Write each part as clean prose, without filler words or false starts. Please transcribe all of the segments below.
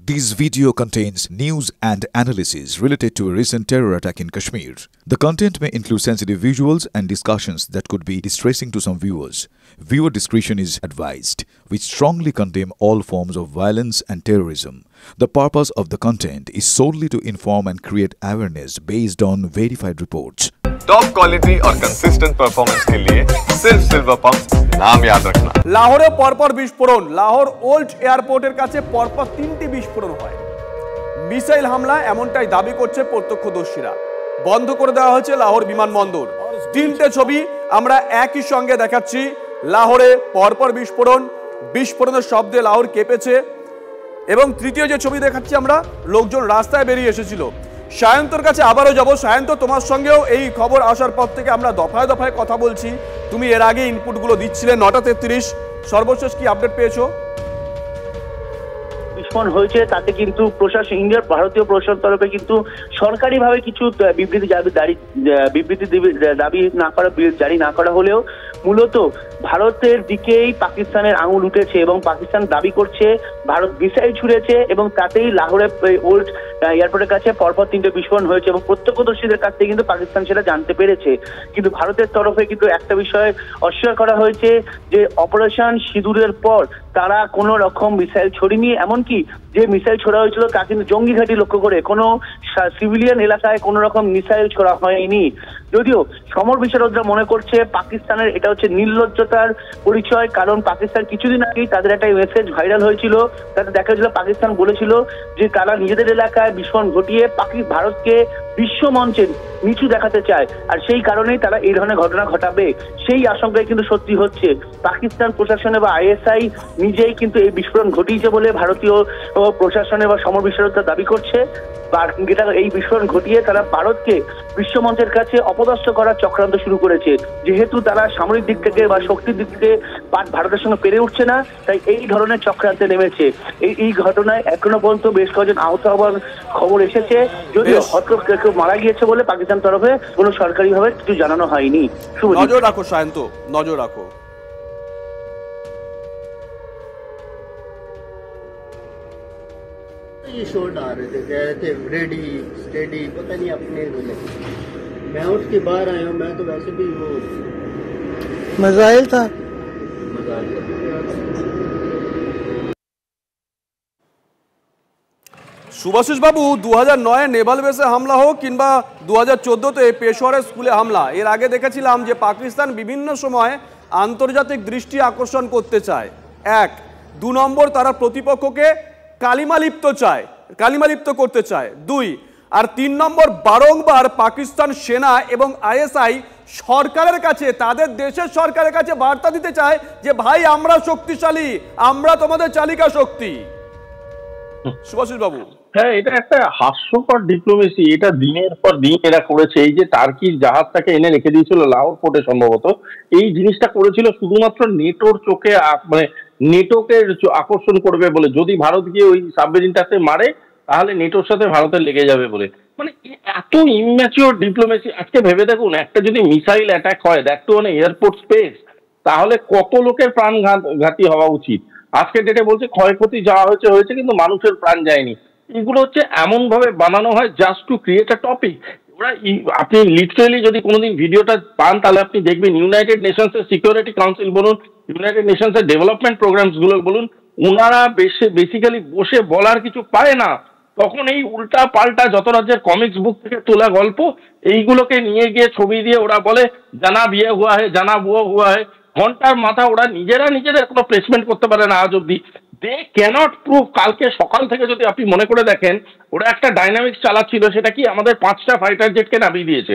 This video contains news and analysis related to a recent terror attack in Kashmir. The content may include sensitive visuals and discussions that could be distressing to some viewers. Viewer discretion is advised. We strongly condemn all forms of violence and terrorism. The purpose of the content is solely to inform and create awareness based on verified reports. Top quality और consistent performance के लिए सिर्फ silver pump नाम याद रखना। लाहौरे परपर বিস্ফোরণ Lahore old এয়ারপোর্টের কাছে পরপর 3টি বিস্ফোরণ হয়। মিসাইল হামলা এমনটাই দাবি করছে প্রত্যক্ষদর্শীরা। বন্ধ করে দেওয়া হয়েছে লাহোর বিমানবন্দর। 3টে ছবি আমরা একই সঙ্গে দেখাচ্ছি। লাহোরে পরপর বিস্ফোরণের শব্দে লাহোর কেঁপেছে এবং তৃতীয় যে ছবি দেখাচ্ছি আমরা লোকজন রাস্তায় বেরিয়ে এসেছিল। সায়ন্তর কাছে আবারও যাব। সায়ন্ত, তোমার সঙ্গেও এই খবর আসার পর থেকে আমরা দফায় দফায় কথা বলছি, তুমি এর আগে ইনপুটগুলো দিচ্ছিলে। 9:33 সর্বশেষ কি আপডেট পেয়েছো? বিস্ফোরণ হয়েছে তাতে কিন্তু প্রশাসন, ইন্ডিয়ার ভারতীয় প্রশাসন তরফে কিন্তু সরকারিভাবে কিছু বিবৃতি দাবি না করা, জারি না করা হলেও মূলত ভারতের দিকেই পাকিস্তানের আঙুল উঠেছে এবং পাকিস্তান দাবি করছে ভারত মিসাইল ছুড়েছে এবং তাতেই লাহোরের ওল্ড এয়ারপোর্টের কাছে পরপর 3টে বিস্ফোরণ হয়েছে এবং প্রত্যক্ষদর্শীদের কাছ থেকে কিন্তু পাকিস্তান সেটা জানতে পেরেছে। কিন্তু ভারতের তরফে কিন্তু একটা বিষয় অস্বীকার করা হয়েছে যে অপারেশন সিঁদুরের পর তারা কোনো রকম মিসাইল ছড়িনি, এমনকি যে মিসাইল ছোড়া হয়েছিল তা কিন্তু জঙ্গি ঘাঁটি লক্ষ্য করে, কোনো সিভিলিয়ান এলাকায় কোনো রকম মিসাইল ছোড়া হয়নি। যদিও সমর বিশারদরা মনে করছে পাকিস্তানের এটা হচ্ছে নির্লজ্জতার পরিচয়, কারণ পাকিস্তান কিছুদিন আগেই তাদের একটা মেসেজ ভাইরাল হয়েছিল, তাতে দেখা গেছিল পাকিস্তান বলেছিল যে তারা নিজেদের এলাকায় বিস্ফোরণ ঘটিয়ে ভারতকে বিশ্ব মঞ্চে নিচু দেখাতে চায়, আর সেই কারণেই তারা এই ধরনের ঘটনা ঘটাবে। সেই আশঙ্কায় কিন্তু সত্যি হচ্ছে পাকিস্তান প্রশাসনে বা আইএসআই নিজেই কিন্তু এই বিস্ফোরণ ঘটিয়েছে বলে ভারতীয় প্রশাসনে বা সমর বিশারদরা দাবি করছে। এই বিস্ফোরণ ঘটিয়ে তারা ভারতকে বিশ্বমঞ্চের কাছে অপদস্থ করার চক্রান্ত শুরু করেছে। যেহেতু তারা সামরিক দিক থেকে বা শক্তির দিক থেকে ভারতের সঙ্গে পেরে উঠছে না, তাই এই ধরনের চক্রান্তে নেমেছে। এই ঘটনায় এখনো পর্যন্ত বেশ কয়েকজন আহত হওয়ার খবর এসেছে, যদিও হয়তো কেউ মারা গিয়েছে বলে পাকিস্তান তরফে কোনো সরকারিভাবে কিছু জানানো হয়নি। নজর রাখো সায়ন্ত, নজর রাখো। ये शॉट आ रहे थे, कह रहे थे रेडी स्टेडी, पता नहीं अपने बोले। मैं उठ के बाहर आया हूँ, मैं तो वैसे भी वो मिसाइल था। সুভাষিস বাবু, 2009 নেভাল বেসে হামলা হোক কিংবা 2014-তে পেশোয়ারের স্কুলে হামলা, এর আগে দেখেছিলাম যে পাকিস্তান বিভিন্ন সময় আন্তর্জাতিক দৃষ্টি আকর্ষণ করতে চায়। 1, 2 নম্বর তারা প্রতিপক্ষকে কালিমালিপ্ত করতে চায়। 2 আর 3 নম্বর বারংবার পাকিস্তান সেনা এবং আইএসআই সরকারের কাছে, তাদের দেশের সরকারের কাছে বার্তা দিতে চায় যে ভাই আমরা শক্তিশালী, আমরা তোমাদের চালিকা শক্তি। সুভাষিস বাবু, হ্যাঁ, এটা একটা হাস্যকর ডিপ্লোমেসি। এটা দিনের পর দিন এরা করেছে। এই যে টার্কির জাহাজটাকে এনে রেখে দিয়েছিল লাহোর পোর্টে, সম্ভবত এই জিনিসটা করেছিল শুধুমাত্র নেটোর চোখে, মানে নেটোকে আকর্ষণ করবে বলে, যদি ভারত গিয়ে ওই সাবমেরিনটাতে মারে তাহলে নেটোর সাথে ভারতের লেগে যাবে বলে। মানে এত ইম্যাচিওর ডিপ্লোমেসি। আজকে ভেবে দেখুন, একটা যদি মিসাইল অ্যাটাক হয়, that to on airport space, তাহলে কত লোকের প্রাণ ঘাতি হওয়া উচিত। আজকে ডেটে বলছে ক্ষয়ক্ষতি যা হয়েছে কিন্তু মানুষের প্রাণ যায়নি। এগুলো হচ্ছে এমন ভাবে বানানো হয় just to create a topic. ওরা, আপনি লিটারেলি যদি কোনোদিন ভিডিওটা পান তাহলে আপনি দেখবেন ইউনাইটেড নেশনসের সিকিউরিটি কাউন্সিল বলুন, ইউনাইটেড নেশনসের ডেভেলপমেন্ট প্রোগ্রামস গুলো বলুন, ওনারা বেসিক্যালি বসে বলার কিছু পায় না, তখন এই উল্টা পাল্টা যত রাজ্যের কমিক্স বুক থেকে তোলা গল্প এইগুলোকে নিয়ে গিয়ে ছবি দিয়ে ওরা বলে জানা বিয়ে হুয়া হে, জানা বুয়া হুয়া হে। ঘন্টার মাথা ওরা নিজেদের কোনো প্লেসমেন্ট করতে পারে না আজ অব্দি। They can't prove. কালকে সকাল থেকে যদি আপনি মনে করে দেখেন, ওরা একটা ডাইনামিক্স চালাচ্ছিল, সেটা কি আমাদের 5টা ফাইটার জেটকে নামিয়ে দিয়েছে।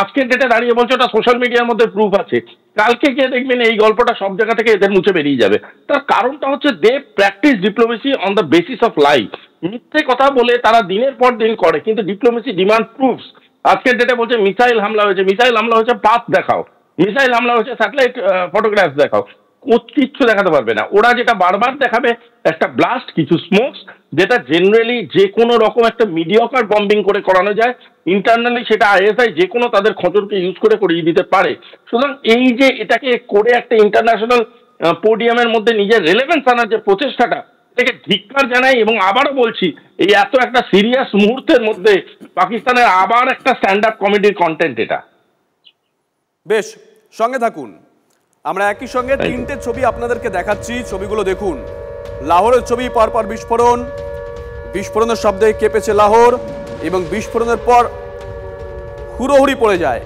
আজকের ডেটে দাঁড়িয়ে বলছে ওটা সোশ্যাল মিডিয়ার মধ্যে প্রুফ আছে। কালকে গিয়ে দেখবেন এই গল্পটা সব জায়গা থেকে এদের মুছে বেরিয়ে যাবে। তার কারণটা হচ্ছে they practice diplomacy on the basis of lie. মিথ্যে কথা বলে তারা দিনের পর দিন করে, কিন্তু ডিপ্লোমেসি ডিমান্ড প্রুফস। আজকের ডেটে বলছে মিসাইল হামলা হয়েছে, পাথ দেখাও। মিসাইল হামলা হয়েছে, স্যাটেলাইট ফটোগ্রাফ দেখাও। কিচ্ছু দেখাতে পারবে না। ওরা যেটা বারবার দেখাবে একটা ব্লাস্ট, কিছু স্মোকস, যেটা জেনারেলি যে কোনো রকম একটা মিডিয়কার বম্বিং করে করানো যায়। ইন্টারনালি সেটা আইএসআই যে কোনো তাদের খোঁজরকে ইউজ করে করিয়ে দিতে পারে। সুতরাং এই যে এটাকে করে একটা ইন্টারন্যাশনাল পোডিয়ামের মধ্যে নিজের রেলেভেন্স আনার যে প্রচেষ্টাটা, থেকে ধিক্কার জানাই এবং আবারও বলছি এই এত একটা সিরিয়াস মুহূর্তের মধ্যে পাকিস্তানের আবার একটা স্ট্যান্ড আপ কমেডির কন্টেন্ট এটা। বেশ, সঙ্গে থাকুন, আমরা একই সঙ্গে তিনটে ছবি আপনাদেরকে দেখাচ্ছি, ছবিগুলো দেখুন। লাহোরের ছবি, পরপর বিস্ফোরণ, বিস্ফোরণের শব্দে কেঁপেছে লাহোর এবং বিস্ফোরণের পর হুড়োহুড়ি পড়ে যায়।